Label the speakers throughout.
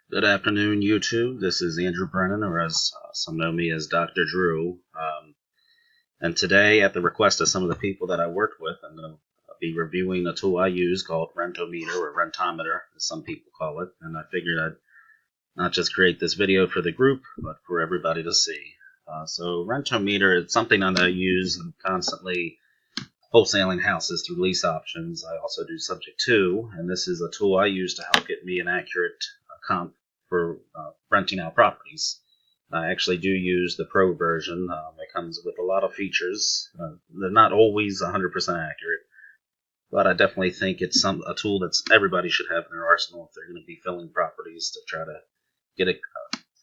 Speaker 1: Good afternoon, YouTube. This is Andrew Brennan, or as some know me as Dr. Drew. And today, at the request of some of the people that I worked with, I'm going to be reviewing a tool I use called Rentometer, or Rentometer, as some people call it. And I figured I'd not just create this video for the group, but for everybody to see. So Rentometer is something that I use. I'm constantly wholesaling houses through lease options. I also do subject to, and this is a tool I use to help get me an accurate comp for renting out properties. I actually do use the Pro version. It comes with a lot of features. They're not always 100% accurate, but I definitely think it's a tool that everybody should have in their arsenal if they're going to be filling properties to try to get it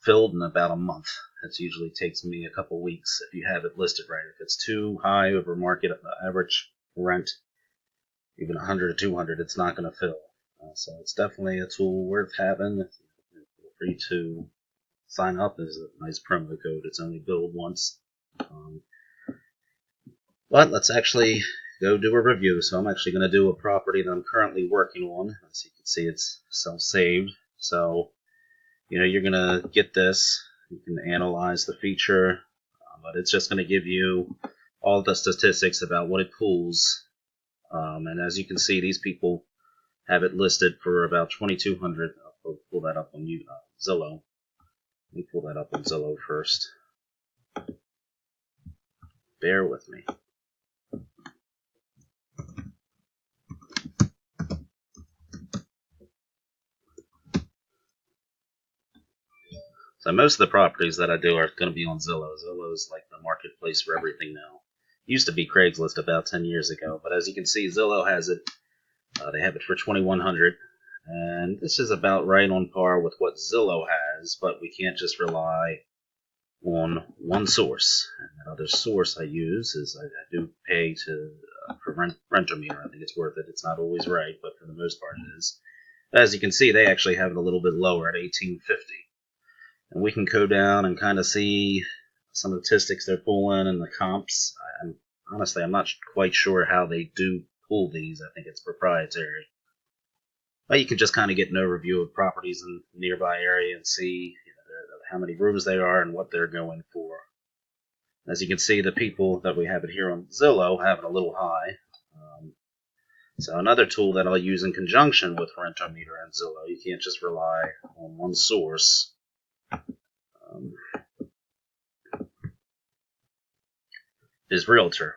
Speaker 1: filled in about a month. It usually takes me a couple weeks if you have it listed right. If it's too high over market average rent, even 100 or 200, it's not going to fill. So it's definitely a tool worth having. Feel free to sign up. There's a nice promo code. It's only billed once. But let's actually go do a review. So I'm actually going to do a property that I'm currently working on. As you can see, it's self-saved. So you're going to get this. You can analyze the feature, but it's just going to give you all the statistics about what it pulls. And as you can see, these people have it listed for about $2,200. I'll pull that up on Zillow. Let me pull that up on Zillow first. Bear with me. So most of the properties that I do are going to be on Zillow. Zillow is like the marketplace for everything now. It used to be Craigslist about 10 years ago, but as you can see, Zillow has it. They have it for $2,100, and this is about right on par with what Zillow has, but we can't just rely on one source. And that other source I use is I do pay for Rentometer. I think it's worth it. It's not always right, but for the most part it is. As you can see, they actually have it a little bit lower at $1,850. And we can go down and kind of see some of the statistics they're pulling and the comps. Honestly, I'm not quite sure how they do pull these. I think it's proprietary. But you can just kind of get an overview of properties in the nearby area and see how many rooms they are and what they're going for. As you can see, the people that we have it here on Zillow have it a little high. So another tool that I'll use in conjunction with Rentometer and Zillow, you can't just rely on one source. Is Realtor.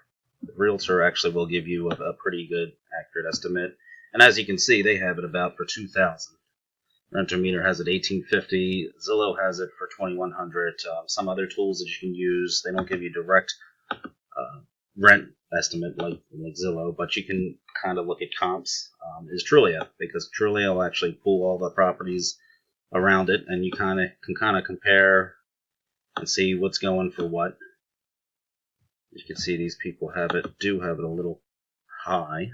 Speaker 1: Realtor actually will give you a pretty good accurate estimate. And as you can see, they have it about for $2,000. Rentometer has it $1,850. Zillow has it for $2,100. Some other tools that you can use, they don't give you direct rent estimate like Zillow, but you can kind of look at comps. Is Trulia, because Trulia will actually pull all the properties around it, and you can compare and see what's going for what. You can see these people do have it a little high.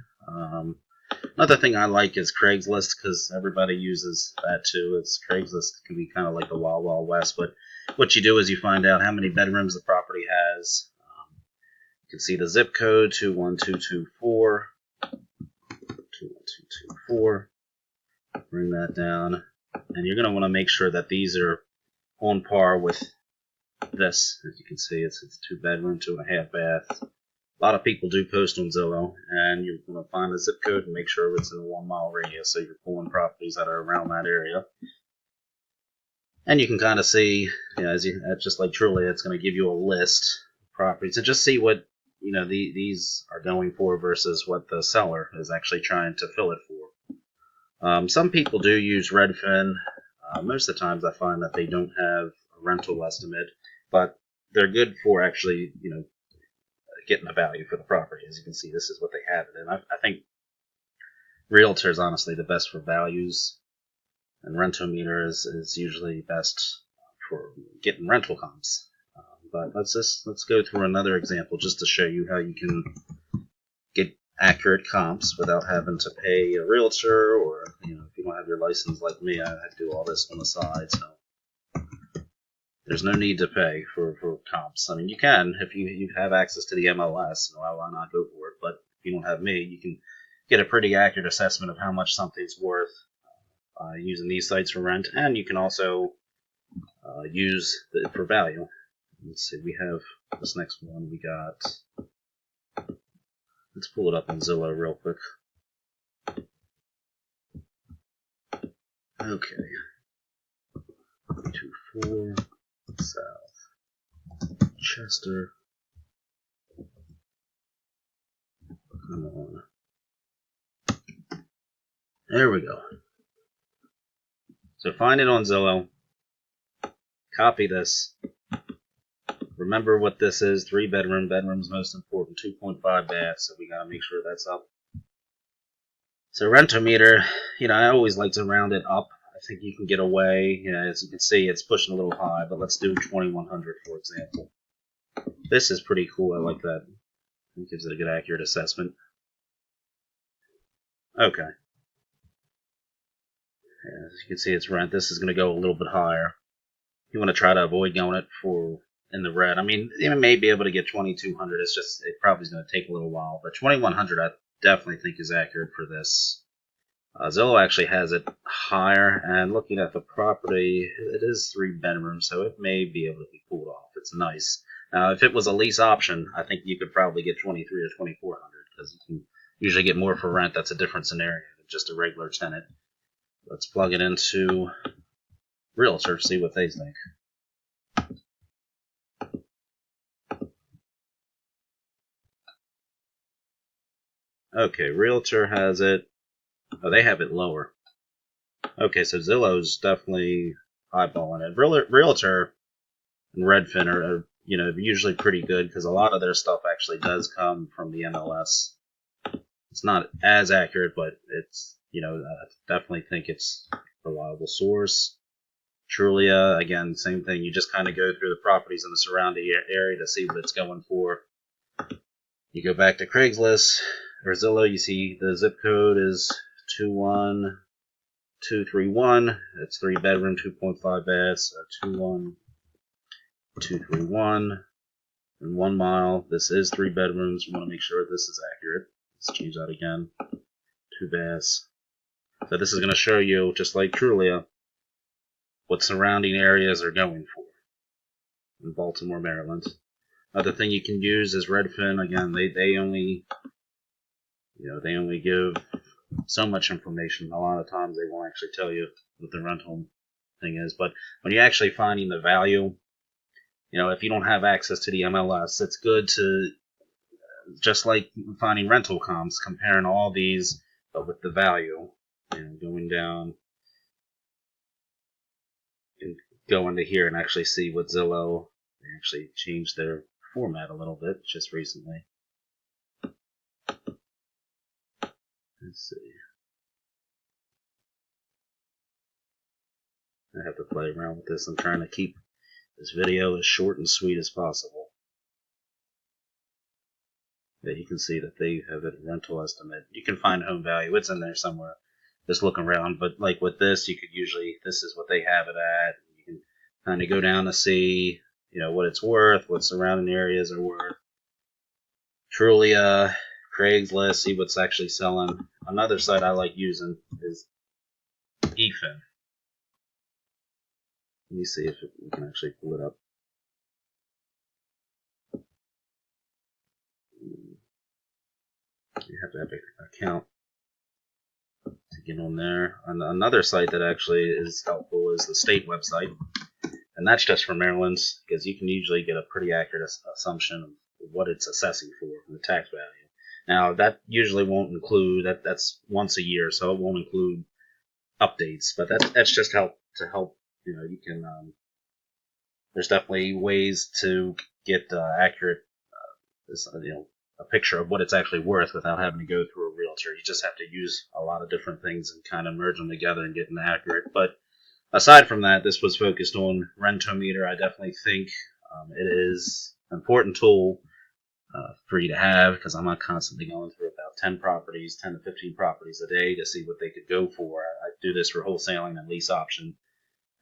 Speaker 1: Another thing I like is Craigslist, because everybody uses that too. Craigslist can be kind of like the Wild Wild West, but what you do is you find out how many bedrooms the property has. You can see the zip code 21224. 21224. Bring that down, and you're going to want to make sure that these are on par with this. As you can see, it's 2-bedroom, 2.5 bath. A lot of people do post on Zillow, and you're going to find a zip code and make sure it's in a 1-mile radius, so you're pulling properties that are around that area. And you can kind of see, just like Trulia, it's going to give you a list of properties to just see what these are going for versus what the seller is actually trying to fill it for. Some people do use Redfin. Most of the times, I find that they don't have a rental estimate, but they're good for actually, getting the value for the property. As you can see, this is what they have it. And I think Realtor is honestly the best for values, and Rentometer is usually best for getting rental comps. But let's go through another example just to show you how you can get accurate comps without having to pay a realtor, or if you don't have your license like me, I have to do all this on the side. So there's no need to pay for comps. I mean, you can if you have access to the MLS. Why not go for it? But if you don't have me, you can get a pretty accurate assessment of how much something's worth using these sites for rent, and you can also use it for value. Let's see, we have this next one. We got, let's pull it up on Zillow real quick. Okay, 24 South Chester. Come on. There we go. So find it on Zillow. Copy this. Remember what this is. 3-bedroom. Bedroom's most important. 2.5 baths. So we gotta make sure that's up. So Rentometer, I always like to round it up. I think you can get away. As you can see, it's pushing a little high, but let's do 2100 for example. This is pretty cool. I like that. It gives it a good accurate assessment. Okay. As you can see, it's rent. This is going to go a little bit higher. You want to try to avoid going it for in the red. I mean, you may be able to get 2200. It's just, it probably is going to take a little while, but 2100 I definitely think is accurate for this. Zillow actually has it higher, and looking at the property, it is 3 bedrooms, so it may be able to be pulled off. It's nice. Now, if it was a lease option, I think you could probably get 23 or 2400, because you can usually get more for rent. That's a different scenario than just a regular tenant. Let's plug it into Realtor, see what they think. Okay, Realtor has it. Oh, they have it lower. Okay, so Zillow's definitely eyeballing it. Realtor and Redfin are usually pretty good, because a lot of their stuff actually does come from the MLS. It's not as accurate, but it's, I definitely think it's a reliable source. Trulia, again, same thing. You just kind of go through the properties in the surrounding area to see what it's going for. You go back to Craigslist or Zillow, you see the zip code is 21231. It's 3 bedroom, 2.5 baths, 21231. And 1 mile. This is 3 bedrooms. We want to make sure this is accurate. Let's change that again. 2 baths. So this is going to show you, just like Trulia, what surrounding areas are going for in Baltimore, Maryland. Other thing you can use is Redfin. Again, they only give so much information. A lot of times they won't actually tell you what the rental thing is. But when you're actually finding the value, if you don't have access to the MLS, it's good to, just like finding rental comps, comparing all these, but with the value, going down and go into here and actually see what Zillow, they actually changed their format a little bit just recently. Let's see. I have to play around with this. I'm trying to keep this video as short and sweet as possible. Yeah, you can see that they have a rental estimate. You can find home value. It's in there somewhere. Just looking around. But like with this, you could usually, this is what they have it at. You can kind of go down to see, what it's worth, what surrounding areas are worth. Trulia, Craigslist, see what's actually selling. Another site I like using is eFin. Let me see if we can actually pull it up. You have to have an account to get on there. Another site that actually is helpful is the state website, and that's just for Maryland, because you can usually get a pretty accurate assumption of what it's assessing for the tax value. Now that usually won't include that's once a year, so it won't include updates, but that's just to help. You can there's definitely ways to get accurate a picture of what it's actually worth without having to go through a realtor. You just have to use a lot of different things and kind of merge them together and get an accurate. But aside from that, this was focused on Rentometer. I definitely think it is an important tool for you to have, because I'm not constantly going through about 10 to 15 properties a day to see what they could go for. I do this for wholesaling and lease option,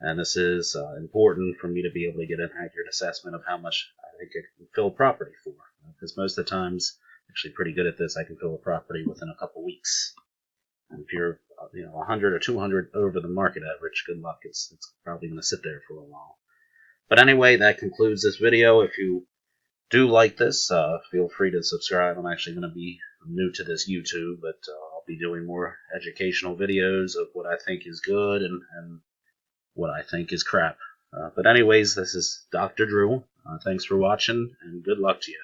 Speaker 1: and this is important for me to be able to get an accurate assessment of how much I think I can fill a property for. Because most of the times, I'm actually pretty good at this. I can fill a property within a couple weeks. If you're 100 or 200 over the market average, good luck. It's probably going to sit there for a while. But anyway, that concludes this video. If you do like this, feel free to subscribe. I'm actually going to be new to this YouTube, but I'll be doing more educational videos of what I think is good and what I think is crap. But anyways, this is Dr. Drew. Thanks for watching, and good luck to you.